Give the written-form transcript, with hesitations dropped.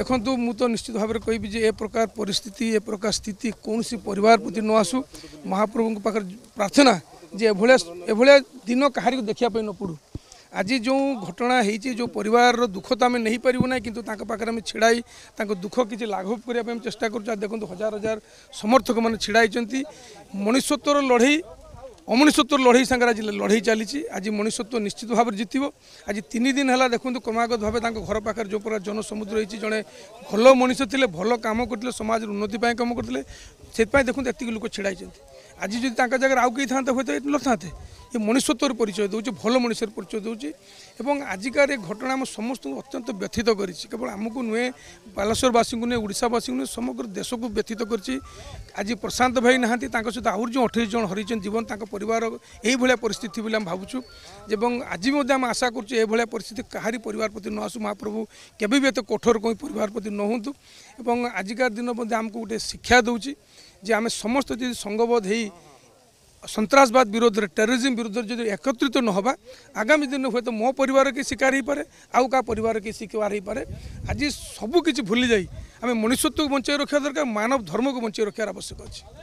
देखु मु तो निश्चित भाव में कहबी ए प्रकार परिस्थिति ए प्रकार स्थिति कौन सी परिवार प्रति न आसू महाप्रभु पाखे प्रार्थना जे एभलिया दिन कहारी देखापी न पड़ू आज जो घटना होती जो परिवार दुख तो आम नहीं पारू ना कि पाखे आम छिड़ाई दुख किसी लाघव करने चेष्टा कर देखो हजार हजार समर्थक मैंने छिड़ाई मनुष्यत्वर लड़ई अमनुष्यत्व लड़ई सागर आज लड़ई चली आज मनुष्यत्व निश्चित भाव में जितब आज 3 दिन है देखो क्रमागत भाव घर पाखे जो प्रकार जनसमुद्र होती जड़े भल मनीष थे भल कम करते समाज उन्नति कम करते से देखो ये लोक छिड़ाई आज जब जगह आउ कई था हूँ न था ये मनुष्यत्वर परिचय दूसरी भल मनुष्य परिचय दूसरी आजिकार घटना आम समस्त अत्यंत व्यथित कर केवल आमको नुहे बालेश्वरवासी को नुहे ओडावासी नुहे समग्र देश को व्यथित कर आज प्रशांत भाई नहां सहित आउर जो 28 जन हरी जीवन परिवार यही परिस्थिति बोली भावुँ एवं आज भी आम आशा कर परिस्थिति कहारी परिवार प्रति न आसू महाप्रभु केवे भी एत कठोर कोई परिवार प्रति न हूँ एवं आजिकार दिन आमको गोटे शिक्षा दूसरी जे आम समस्त यदि संगबद्ध हो सन्त्रासवाद विरोध में टेररिज्म विरोध जो एकत्रित न होगा आगामी दिन हुए तो मो परिवार के शिकार हो पारे आउ का परिवार के शिकार हो पारे आज सबकिछि भूली जाई आम मनुष्यत्व को बचाई रखा दरकार मानव धर्म को बचाई रखार आवश्यक अच्छे।